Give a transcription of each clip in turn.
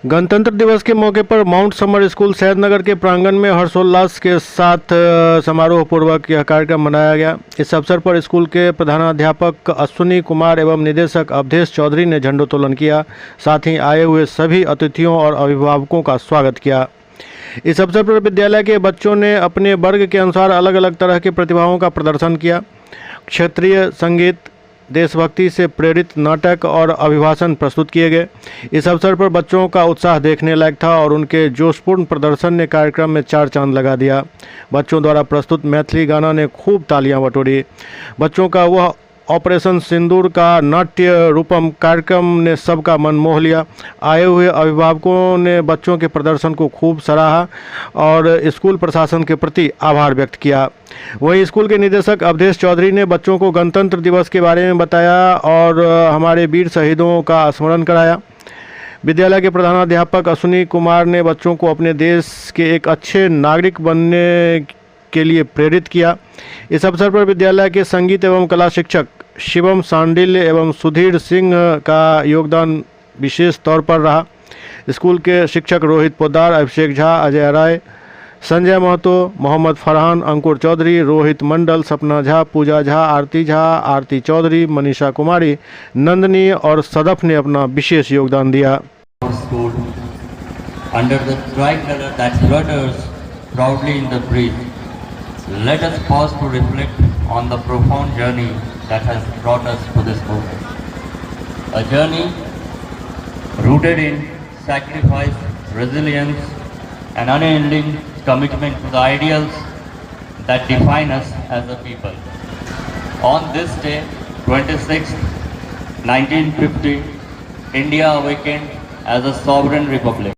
गणतंत्र दिवस के मौके पर माउंट समर स्कूल सैदनगर के प्रांगण में हर्षोल्लास के साथ समारोह पूर्वक यह कार्यक्रम मनाया गया। इस अवसर पर स्कूल के प्रधानाध्यापक अश्विनी कुमार एवं निदेशक अवधेश चौधरी ने झंडोत्तोलन किया। साथ ही आए हुए सभी अतिथियों और अभिभावकों का स्वागत किया। इस अवसर पर विद्यालय के बच्चों ने अपने वर्ग के अनुसार अलग अलग तरह के प्रतिभाओं का प्रदर्शन किया। क्षेत्रीय संगीत, देशभक्ति से प्रेरित नाटक और अभिभाषण प्रस्तुत किए गए। इस अवसर पर बच्चों का उत्साह देखने लायक था और उनके जोशपूर्ण प्रदर्शन ने कार्यक्रम में चार चांद लगा दिया। बच्चों द्वारा प्रस्तुत मैथिली गाना ने खूब तालियां बटोरी। बच्चों का वह ऑपरेशन सिंदूर का नाट्य रूपम कार्यक्रम ने सबका मन मोह लिया। आए हुए अभिभावकों ने बच्चों के प्रदर्शन को खूब सराहा और स्कूल प्रशासन के प्रति आभार व्यक्त किया। वहीं स्कूल के निदेशक अवधेश चौधरी ने बच्चों को गणतंत्र दिवस के बारे में बताया और हमारे वीर शहीदों का स्मरण कराया। विद्यालय के प्रधानाध्यापक अश्विनी कुमार ने बच्चों को अपने देश के एक अच्छे नागरिक बनने के लिए प्रेरित किया। इस अवसर पर विद्यालय के संगीत एवं कला शिक्षक शिवम सांडिल्य एवं सुधीर सिंह का योगदान विशेष तौर पर रहा। स्कूल के शिक्षक रोहित पोद्दार, अभिषेक झा, अजय राय, संजय महतो, मोहम्मद फरहान, अंकुर चौधरी, रोहित मंडल, सपना झा, पूजा झा, आरती चौधरी, मनीषा कुमारी, नंदनी और सदफ ने अपना विशेष योगदान दिया। Under the tricolor that flutters proudly in the breeze, let us pause to reflect on the profound journey that has brought us to this moment. A journey rooted in sacrifice, resilience, and unending commitment to the ideals that define us as a people. On this day, 26th, 1950, India awakened as a sovereign republic.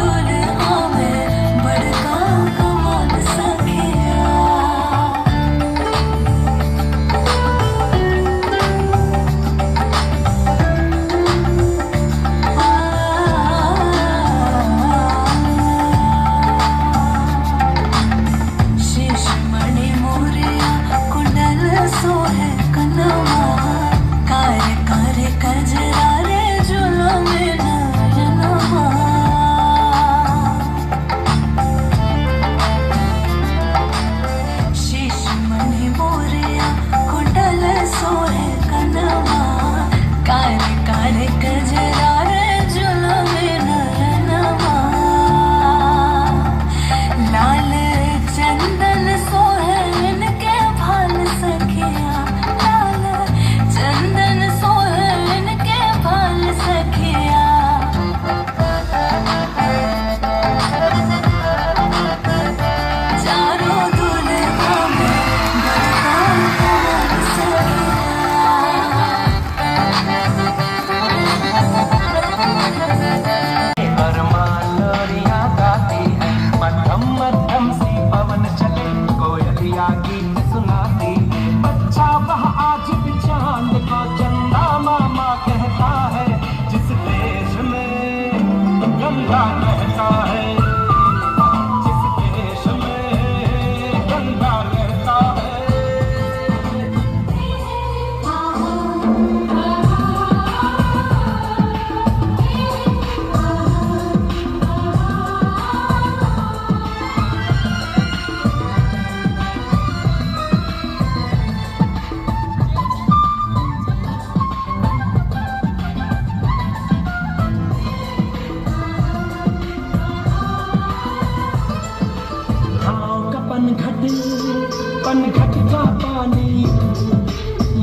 पनघट का पानी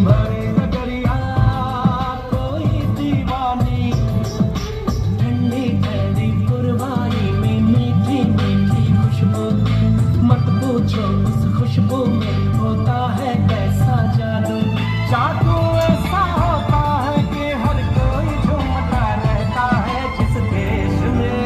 भरे नगरिया कोई दीवानी, ठंडी ठंडी पुरवाई में मीठी मीठी खुशबू, मत पूछो उस खुशबू में होता है कैसा जादू। जादू ऐसा होता है कि हर कोई झूमता रहता है जिस देश में।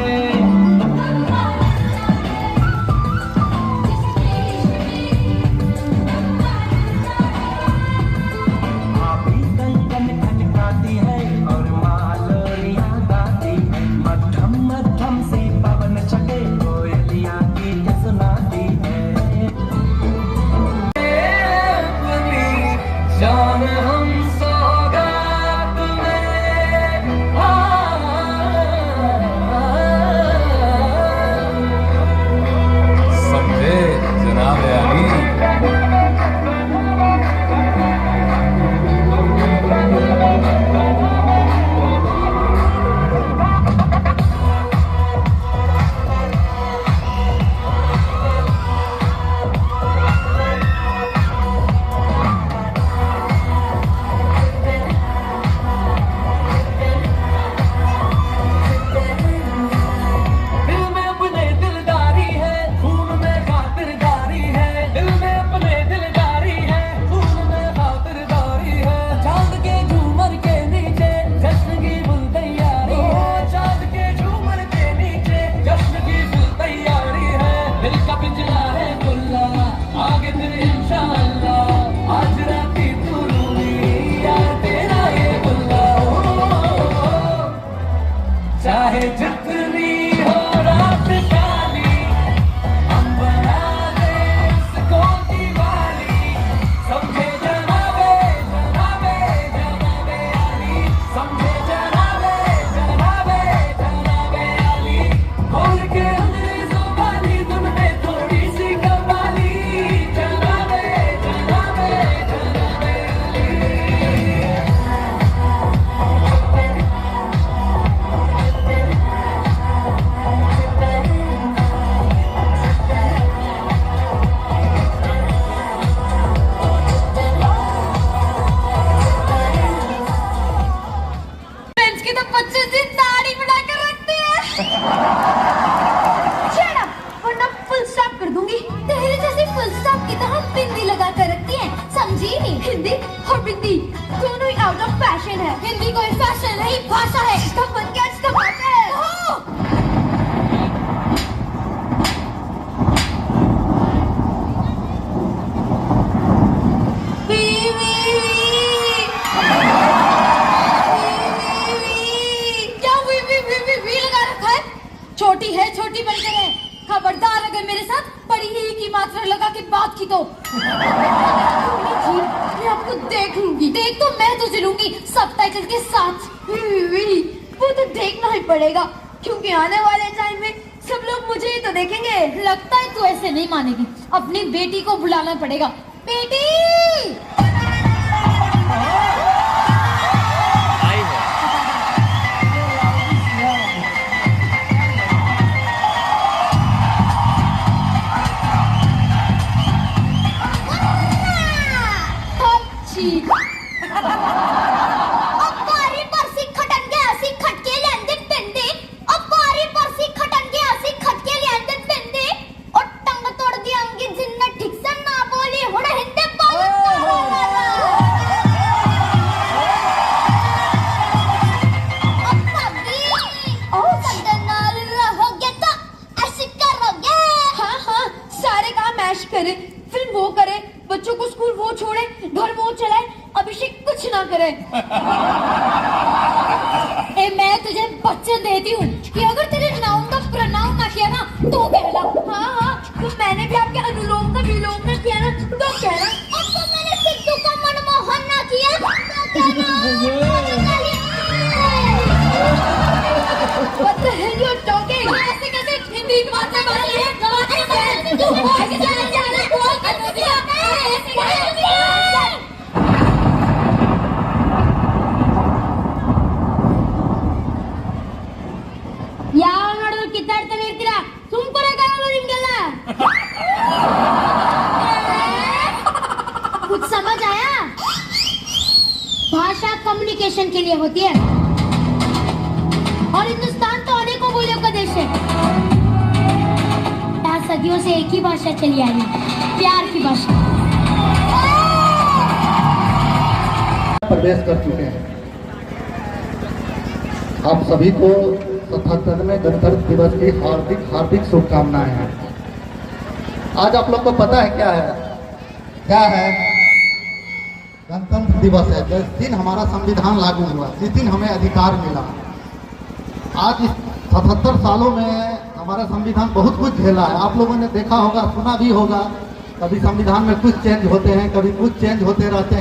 इतनी हो रात काली, हम बना दे इसको दिवाली, समझे जनाबे जनाबे जनाबे अली, समझे जनाबे जनाबे जनाबे अली, खोल के अंग्रेजों वाली धुन में थोड़ी सी कवाली, जनाबे जनाबे जनाबे अली। बेंच की तो 25 दिन दाढ़ी बनाकर रखते हैं। Shut up, वरना फुल स्टॉप कर दूंगी। तेरे जैसी फुल स्टॉप की तरह बिंदी लगा कर रखती है, समझी नहीं? हिंदी और बिंदी दोनों ही आउट ऑफ फैशन है। हिंदी कोई फैशन नहीं, भाषा है। इसका मन क्या इसका बात है। क्या वी लगा रखा है? छोटी है, छोटी बनकर है। खबरदार अगर मेरे साथ बड़ी ही की मात्रा लगा के बात की तो मैं आपको देख लूंगी। देख तो मैं तुझे लूंगी सबटाइटल के साथ। वो तो देखना ही पड़ेगा, क्योंकि आने वाले टाइम में सब लोग मुझे ही तो देखेंगे। लगता है तू ऐसे नहीं मानेगी, अपनी बेटी को बुलाना पड़ेगा। बेटी करे, फिर वो करे, बच्चों को स्कूल वो छोड़े, घर वो चलाए, अभिषेक कुछ ना करे। ए, मैं तुझे वचन देती हूँ कि अगर तेरे नाउन का प्रनाउन ना किया ना तो कहना। हाँ हाँ, तो मैंने भी आपके अनुलोम का विलोम ना किया ना तो कहना। अब तो मैंने सिद्धू का मनमोहन ना किया तो कहना। What the hell you're talking? ऐसे कैसे हिंदी की बातें कर रही है? तू आगे चला जाना बोल कर दिया। ऐसे कैसे? ಯಾವ ನೋಡಿದ್ರು ಕಿತ್ತಾಡ್ತಾನೆ ಇರ್ತೀರಾ, ಸುಮ್ಕೊಳಕ್ಕಾಗಲ್ಲ ನಿಮ್ಗೆಲ್ಲ। कुछ समझ आया? भाषा कम्युनिकेशन के लिए होती है और हिंदुस्तान तो अनेकों बोलियों का देश है। यहाँ सदियों से एक ही भाषा चली आई है, प्यार की भाषा। प्रवेश कर चुके हैं। आप सभी को 77वें गणतंत्र दिवस की हार्दिक हार्दिक शुभकामनाएं हैं। आज आप लोग को पता है क्या है? क्या है? गणतंत्र दिवस है। जिस दिन हमारा संविधान लागू हुआ, जिस दिन हमें अधिकार मिला। आज इस 77 सालों में हमारा संविधान बहुत कुछ झेला है। आप लोगों ने देखा होगा, सुना भी होगा, कभी संविधान में कुछ चेंज होते हैं, कभी कुछ चेंज होते रहते हैं।